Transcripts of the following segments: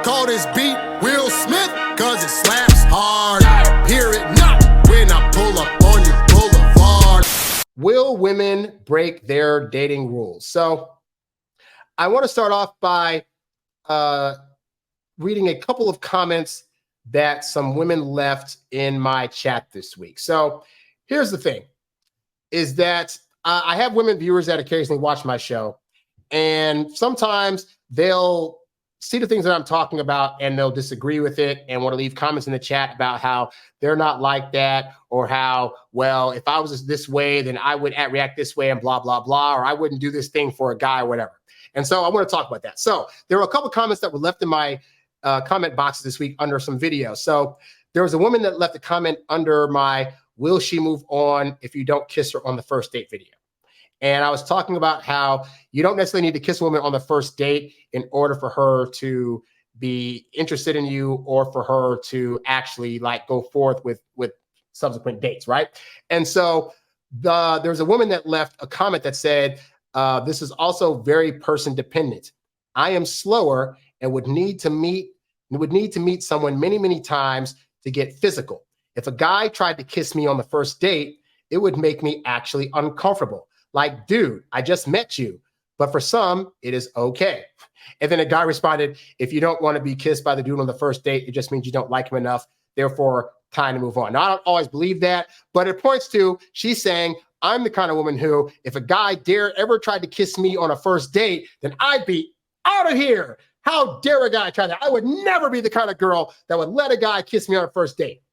call this beat Will Smith, cause it slaps hard. Hear it not when I pull up on your boulevard. Will women break their dating rules? So I want to start off by reading a couple of comments that some women left in my chat this week. So here's the thing, is that I have women viewers that occasionally watch my show, and sometimes they'll see the things that I'm talking about and they'll disagree with it and want to leave comments in the chat about how they're not like that, or how, well, if I was this way, then I would react this way and blah, blah, blah, or I wouldn't do this thing for a guy or whatever. And so I want to talk about that. So there were a couple of comments that were left in my comment boxes this week under some videos. So there was a woman that left a comment under my "Will she move on if you don't kiss her on the first date" video. And I was talking about how you don't necessarily need to kiss a woman on the first date in order for her to be interested in you, or for her to actually like go forth with subsequent dates, right? And so there's a woman that left a comment that said, this is also very person dependent. I am slower and would need to meet someone many, many times to get physical. If a guy tried to kiss me on the first date, it would make me actually uncomfortable. Like, dude, I just met you. But for some, it is okay. And then a guy responded, if you don't want to be kissed by the dude on the first date, it just means you don't like him enough. Therefore, time to move on. Now, I don't always believe that, but it points to, she's saying, I'm the kind of woman who, if a guy ever tried to kiss me on a first date, then I'd be out of here. How dare a guy try that? I would never be the kind of girl that would let a guy kiss me on a first date.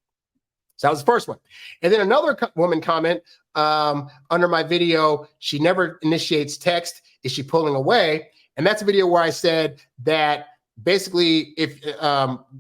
So that was the first one. And then another woman comment under my video, she never initiates text. Is she pulling away? And that's a video where I said that basically if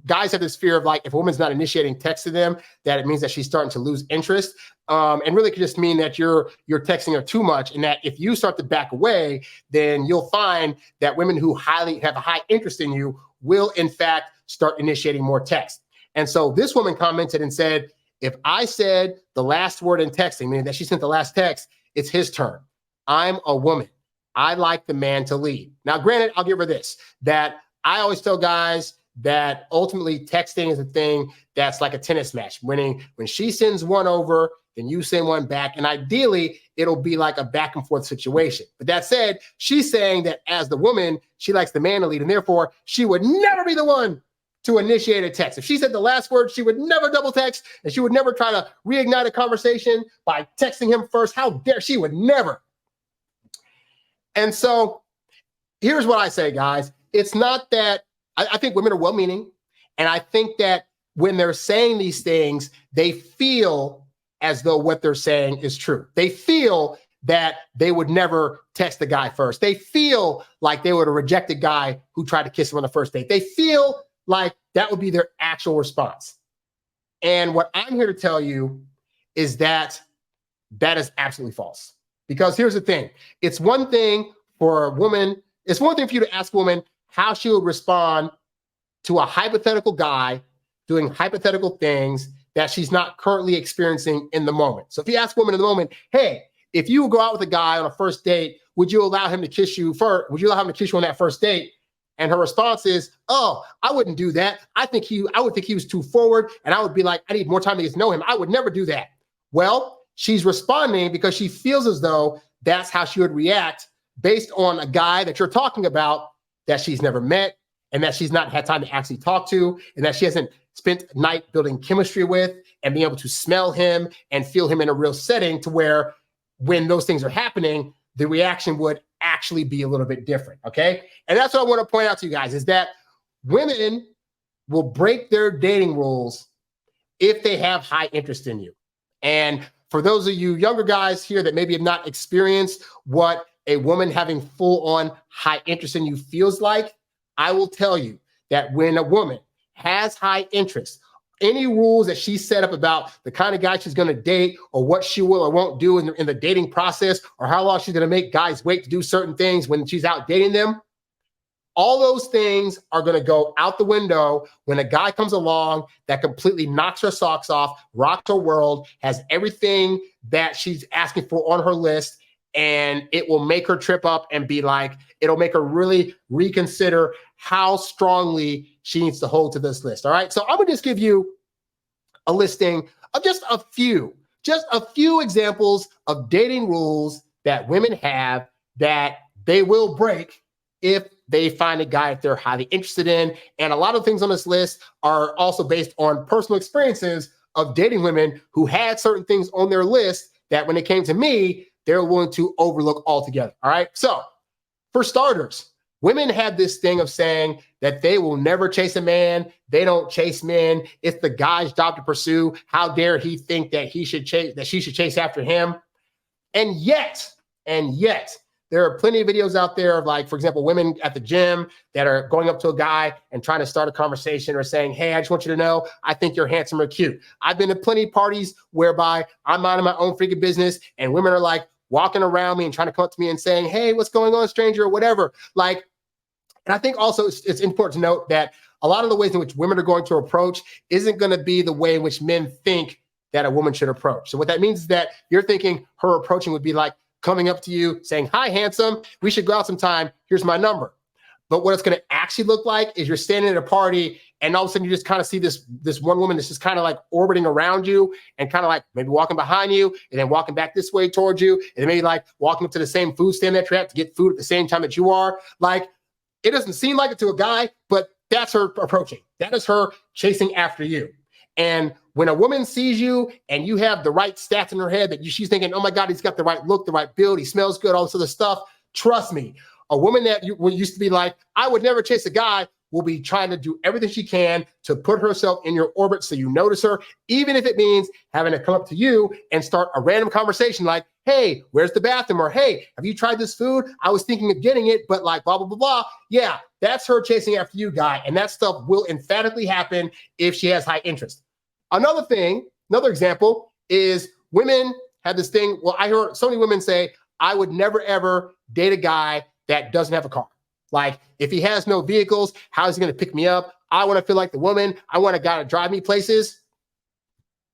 guys have this fear of, like, if a woman's not initiating text to them, that it means that she's starting to lose interest. And really could just mean that you're texting her too much, and that if you start to back away, then you'll find that women who have a high interest in you will in fact start initiating more text. And so this woman commented and said, if I said the last word in texting, meaning that she sent the last text, it's his turn. I'm a woman. I like the man to lead. Now, granted, I'll give her this, that I always tell guys that ultimately texting is a thing that's like a tennis match. When she sends one over, then you send one back. And ideally, it'll be like a back and forth situation. But that said, she's saying that as the woman, she likes the man to lead, and therefore she would never be the one to initiate a text. If she said the last word, she would never double text, and she would never try to reignite a conversation by texting him first. How dare she? Would never. And so here's what I say, guys. It's not that I think women are well-meaning, and I think that when they're saying these things, they feel as though what they're saying is true. They feel that they would never text the guy first. They feel like they would have rejected a guy who tried to kiss them on the first date. They feel like that would be their actual response. And what I'm here to tell you is that that is absolutely false. Because here's the thing. It's one thing for a woman, it's one thing for you to ask a woman how she would respond to a hypothetical guy doing hypothetical things that she's not currently experiencing in the moment. So if you ask a woman in the moment, hey, if you go out with a guy on a first date, would you allow him to kiss you first? Would you allow him to kiss you on that first date? And her response is, oh, I wouldn't do that. I would think he was too forward. And I would be like, I need more time to get to know him. I would never do that. Well, she's responding because she feels as though that's how she would react based on a guy that you're talking about that she's never met, and that she's not had time to actually talk to, and that she hasn't spent a night building chemistry with and being able to smell him and feel him in a real setting, to where when those things are happening, the reaction would actually be a little bit different, okay? And that's what I want to point out to you guys, is that women will break their dating rules if they have high interest in you. And for those of you younger guys here that maybe have not experienced what a woman having full-on high interest in you feels like, I will tell you that when a woman has high interest, any rules that she set up about the kind of guy she's going to date, or what she will or won't do in the dating process, or how long she's going to make guys wait to do certain things when she's out dating them, all those things are going to go out the window when a guy comes along that completely knocks her socks off, rocks her world, has everything that she's asking for on her list, and it will make her trip up and be like, it'll make her really reconsider how strongly she needs to hold to this list. All right. So I'm going to just give you a listing of just a few examples of dating rules that women have that they will break if they find a guy that they're highly interested in. And a lot of things on this list are also based on personal experiences of dating women who had certain things on their list that when it came to me, they're willing to overlook altogether. All right. So for starters, women have this thing of saying that they will never chase a man. They don't chase men. It's the guy's job to pursue. How dare he think that she should chase after him? And yet, there are plenty of videos out there of, like, for example, women at the gym that are going up to a guy and trying to start a conversation or saying, hey, I just want you to know, I think you're handsome or cute. I've been to plenty of parties whereby I'm minding my own freaking business and women are like walking around me and trying to come up to me and saying, hey, what's going on, stranger, or whatever. Like, and I think also it's important to note that a lot of the ways in which women are going to approach isn't going to be the way in which men think that a woman should approach. So what that means is that you're thinking her approaching would be like coming up to you saying, hi, handsome, we should go out sometime. Here's my number. But what it's going to actually look like is you're standing at a party and all of a sudden you just kind of see this one woman that's just kind of like orbiting around you and kind of like maybe walking behind you and then walking back this way towards you. And then maybe like walking up to the same food stand that you're at to get food at the same time that you are. Like, it doesn't seem like it to a guy, but that's her approaching. That is her chasing after you. And when a woman sees you and you have the right stats in her head that she's thinking, oh my God, he's got the right look, the right build, he smells good, all this other stuff. Trust me, a woman that used to be like, I would never chase a guy, will be trying to do everything she can to put herself in your orbit so you notice her, even if it means having to come up to you and start a random conversation like, hey, where's the bathroom? Or, hey, have you tried this food? I was thinking of getting it, but like blah, blah, blah, blah. Yeah, that's her chasing after you, guy. And that stuff will emphatically happen if she has high interest. Another example is women have this thing. Well, I heard so many women say, I would never, ever date a guy that doesn't have a car. Like, if he has no vehicles, how is he going to pick me up? I want to feel like the woman. I want a guy to drive me places.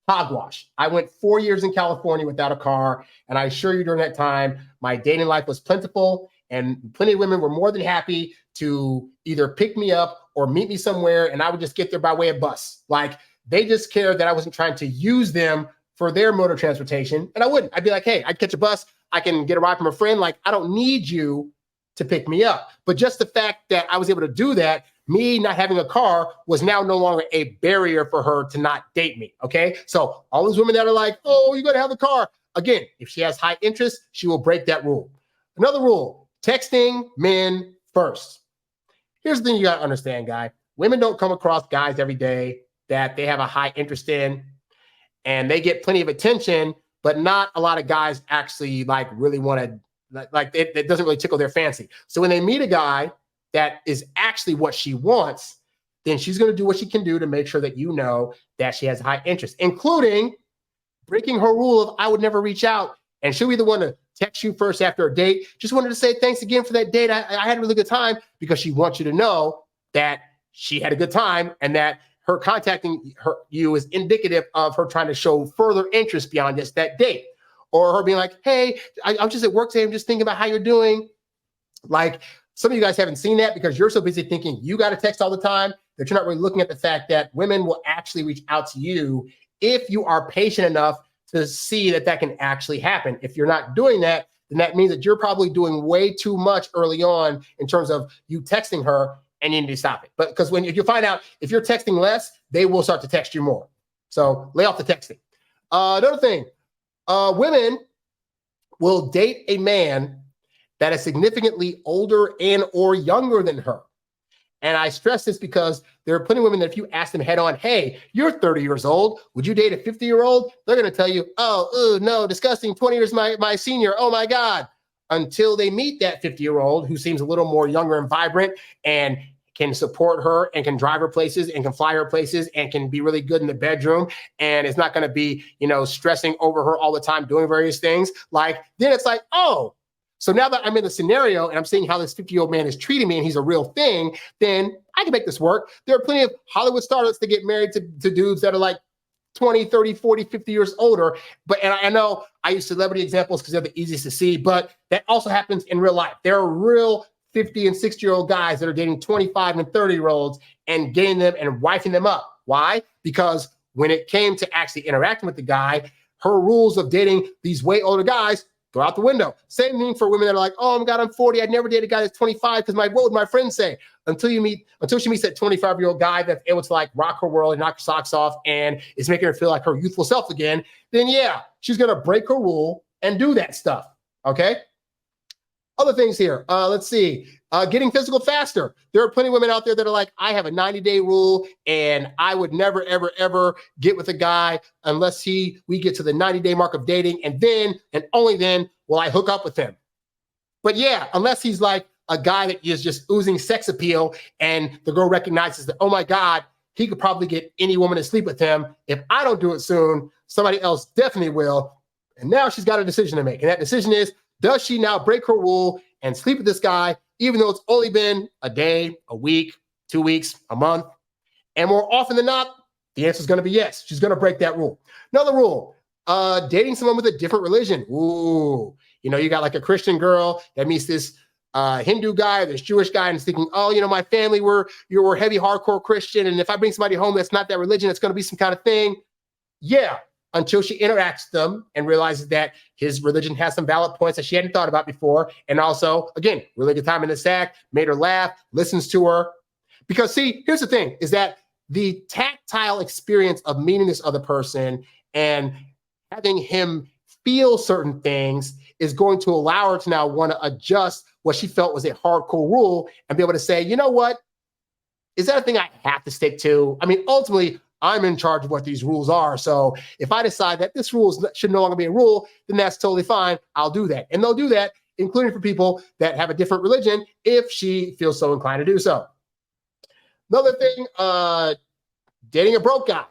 Hogwash. I went 4 years in California without a car. And I assure you during that time, my dating life was plentiful and plenty of women were more than happy to either pick me up or meet me somewhere. And I would just get there by way of bus. Like, they just cared that I wasn't trying to use them for their mode of transportation. And I wouldn't. I'd be like, hey, I'd catch a bus. I can get a ride from a friend. Like, I don't need you to pick me up. But just the fact that I was able to do that, me not having a car was now no longer a barrier for her to not date me. Okay. So all those women that are like, oh, you got to have a car. Again, if she has high interest, she will break that rule. Another rule, texting men first. Here's the thing you got to understand, guy. Women don't come across guys every day that they have a high interest in and they get plenty of attention, but not a lot of guys actually like really want to, like it doesn't really tickle their fancy. So when they meet a guy that is actually what she wants, then she's going to do what she can do to make sure that you know that she has high interest, including breaking her rule of I would never reach out. And she'll be the one to text you first after a date. Just wanted to say thanks again for that date. I had a really good time, because she wants you to know that she had a good time and that her contacting you is indicative of her trying to show further interest beyond just that date. Or her being like, hey, I'm just at work today. I'm just thinking about how you're doing. Like, some of you guys haven't seen that because you're so busy thinking you got to text all the time that you're not really looking at the fact that women will actually reach out to you if you are patient enough to see that that can actually happen. If you're not doing that, then that means that you're probably doing way too much early on in terms of you texting her, and you need to stop it. But because if you find out if you're texting less, they will start to text you more. So lay off the texting. Another thing, women will date a man that is significantly older and or younger than her. And I stress this because there are plenty of women that if you ask them head on, hey, you're 30 years old, would you date a 50-year-old? They're going to tell you, oh, no, disgusting, 20 years my senior, oh my God. Until they meet that 50-year-old who seems a little more younger and vibrant and can support her and can drive her places and can fly her places and can be really good in the bedroom and is not going to be, stressing over her all the time doing various things. Like, then it's like, oh, so now that I'm in the scenario and I'm seeing how this 50-year-old man is treating me and he's a real thing, then I can make this work. There are plenty of Hollywood starlets that get married to dudes that are like 20, 30, 40, 50 years older. And I know I use celebrity examples because they're the easiest to see, but that also happens in real life. There are real 50 and 60-year-old guys that are dating 25 and 30-year-olds, and getting them and wifing them up. Why? Because when it came to actually interacting with the guy, her rules of dating these way older guys go out the window. Same thing for women that are like, oh my God, I'm 40. I'd never date a guy that's 25 because what would my friends say? Until she meets that 25-year-old guy that's able to like rock her world and knock her socks off and is making her feel like her youthful self again, then yeah, she's going to break her rule and do that stuff. Okay. Other things here. Let's see. Getting physical faster. There are plenty of women out there that are like, I have a 90-day rule and I would never, ever, ever get with a guy unless we get to the 90-day mark of dating. And then, and only then, will I hook up with him. But yeah, unless he's like a guy that is just oozing sex appeal and the girl recognizes that, oh my God, he could probably get any woman to sleep with him. If I don't do it soon, somebody else definitely will. And now she's got a decision to make. And that decision is, does she now break her rule and sleep with this guy, even though it's only been a day, a week, 2 weeks, a month? And more often than not, the answer is going to be yes. She's going to break that rule. Another rule, dating someone with a different religion. Ooh, you got like a Christian girl that meets this Hindu guy, this Jewish guy, and is thinking, oh, my family, we're heavy, hardcore Christian. And if I bring somebody home that's not that religion, it's going to be some kind of thing. Yeah. Until she interacts with them and realizes that his religion has some valid points that she hadn't thought about before. And also, again, really good time in the sack, made her laugh, listens to her. Because see, here's the thing, is that the tactile experience of meeting this other person and having him feel certain things is going to allow her to now want to adjust what she felt was a hardcore rule and be able to say, you know what? Is that a thing I have to stick to? I mean, ultimately, I'm in charge of what these rules are. So if I decide that this rule should no longer be a rule, then that's totally fine. I'll do that. And they'll do that, including for people that have a different religion, if she feels so inclined to do so. Another thing, dating a broke guy.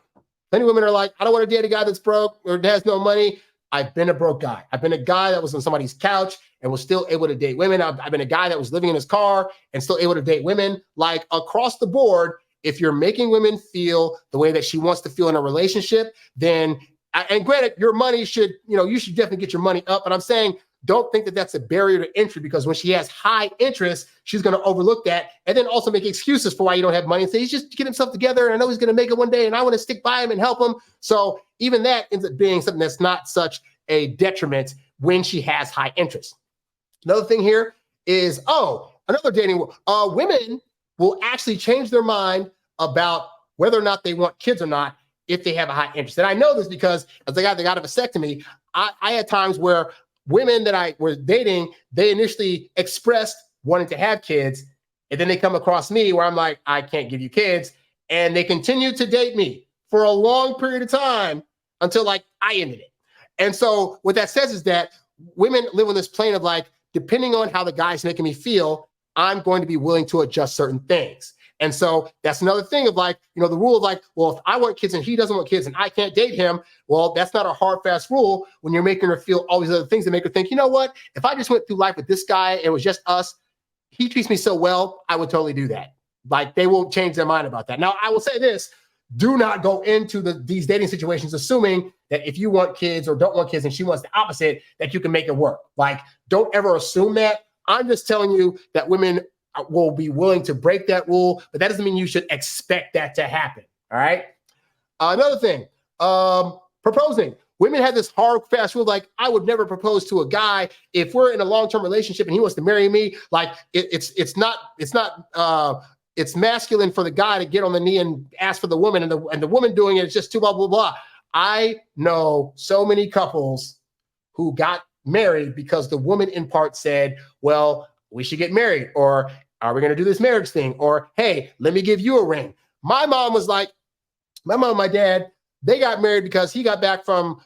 Many women are like, I don't want to date a guy that's broke or has no money. I've been a broke guy. I've been a guy that was on somebody's couch and was still able to date women. I've been a guy that was living in his car and still able to date women. Like across the board, if you're making women feel the way that she wants to feel in a relationship, then, and granted, your money should, you should definitely get your money up. But I'm saying, don't think that that's a barrier to entry, because when she has high interest, she's going to overlook that and then also make excuses for why you don't have money and say, he's just getting himself together and I know he's going to make it one day and I want to stick by him and help him. So even that ends up being something that's not such a detriment when she has high interest. Another thing here is, another dating, women will actually change their mind about whether or not they want kids or not if they have a high interest. And I know this because as a guy that got a vasectomy, I had times where women that I was dating, they initially expressed wanting to have kids, and then they come across me where I'm like, I can't give you kids. And they continued to date me for a long period of time until like I ended it. And so what that says is that women live on this plane of like, depending on how the guy's making me feel, I'm going to be willing to adjust certain things. And so that's another thing of like, the rule of like, well, if I want kids and he doesn't want kids and I can't date him, well, that's not a hard, fast rule when you're making her feel all these other things that make her think, you know what, if I just went through life with this guy and it was just us, he treats me so well, I would totally do that. Like they won't change their mind about that. Now, I will say this, do not go into these dating situations assuming that if you want kids or don't want kids and she wants the opposite, that you can make it work. Like, don't ever assume that. I'm just telling you that women will be willing to break that rule, but that doesn't mean you should expect that to happen. All right. Another thing, proposing. Women have this hard, fast rule, like I would never propose to a guy if we're in a long-term relationship and he wants to marry me. Like it's masculine for the guy to get on the knee and ask for the woman, and the woman doing it is just too blah blah blah. I know so many couples who got married because the woman in part said, well, we should get married, or are we going to do this marriage thing? Or, hey, let me give you a ring. My mom and my dad, they got married because he got back from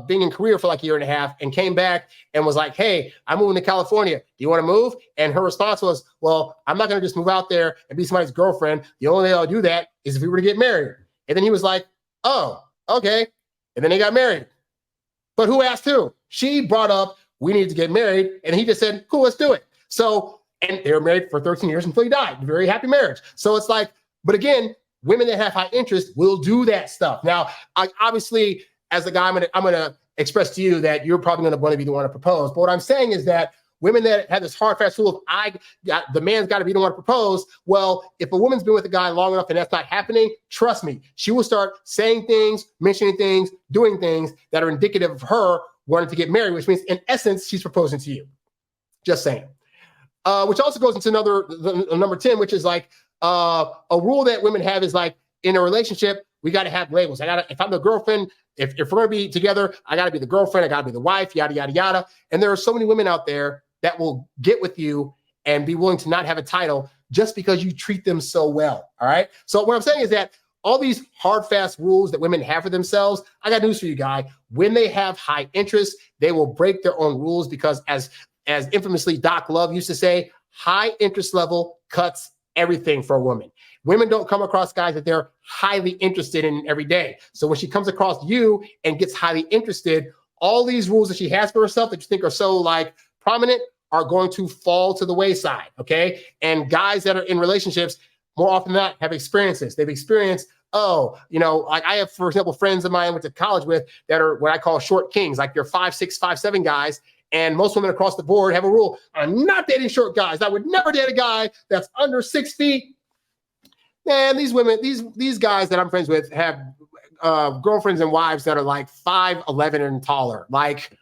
being in Korea for like a year and a half and came back and was like, hey, I'm moving to California. Do you want to move? And her response was, well, I'm not going to just move out there and be somebody's girlfriend. The only way I'll do that is if we were to get married. And then he was like, oh, okay. And then they got married. But who asked who? She brought up, we need to get married. And he just said, cool, let's do it. So, and they were married for 13 years until he died. Very happy marriage. So it's like, but again, women that have high interest will do that stuff. Now, obviously, as a guy, I'm gonna express to you that you're probably gonna want to be the one to propose. But what I'm saying is that women that have this hard, fast rule of the man's got to be the one to propose. Well, if a woman's been with a guy long enough and that's not happening, trust me, she will start saying things, mentioning things, doing things that are indicative of her wanting to get married, which means in essence, she's proposing to you. Just saying. Which also goes into number 10, which is like a rule that women have is like in a relationship, we got to have labels. If I'm the girlfriend, if we're going to be together, I got to be the girlfriend, I got to be the wife, yada, yada, yada. And there are so many women out there that will get with you and be willing to not have a title just because you treat them so well. All right. So what I'm saying is that all these hard, fast rules that women have for themselves, I got news for you, guy. When they have high interest, they will break their own rules because as infamously Doc Love used to say, high interest level cuts everything for a woman. Women don't come across guys that they're highly interested in every day. So when she comes across you and gets highly interested, all these rules that she has for herself that you think are so like prominent are going to fall to the wayside. Okay. And guys that are in relationships more often than not have experiences. They've experienced, like I have, for example, friends of mine I went to college with that are what I call short kings, like they're 5'6", 5'7" guys. And most women across the board have a rule: I'm not dating short guys. I would never date a guy that's under 6 feet. Man, these women, these guys that I'm friends with have girlfriends and wives that are like 5'11" and taller, like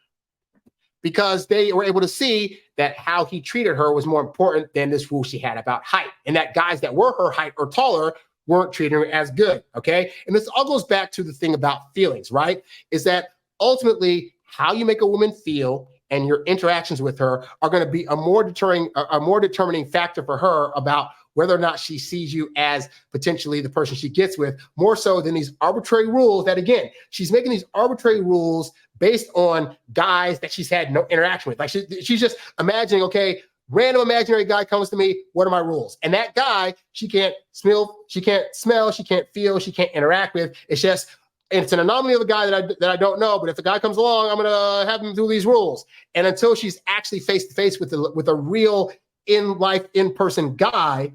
because they were able to see that how he treated her was more important than this rule she had about height, and that guys that were her height or taller weren't treating her as good. Okay, and this all goes back to the thing about feelings, right? Is that ultimately how you make a woman feel and your interactions with her are going to be a more determining factor for her about whether or not she sees you as potentially the person she gets with, more so than these arbitrary rules that, again, she's making these arbitrary rules based on guys that she's had no interaction with. Like she's just imagining, okay, random imaginary guy comes to me, what are my rules? And that guy, she can't smell, she can't feel, she can't interact with. It's an anomaly of a guy that I don't know, but if the guy comes along, I'm going to have him do these rules. And until she's actually face to face with a real in-person guy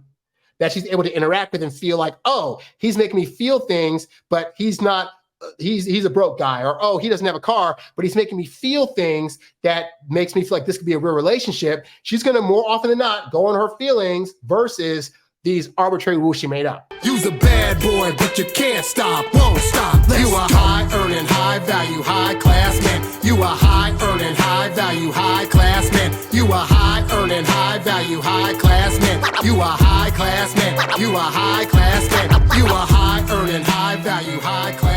that she's able to interact with and feel like, oh, he's making me feel things, but he's not, he's a broke guy, or, oh, he doesn't have a car, but he's making me feel things that makes me feel like this could be a real relationship. She's going to more often than not go on her feelings versus these arbitrary rules she made up. You's a bad boy, but you can't stop, won't stop. You a high-earning, high-value, high-class man. You a high-earning, high-value, high-class man. You a high-earning, high-value, high-class man. You a high-class man. You a high-class man. You a high-earning, high-value, high-class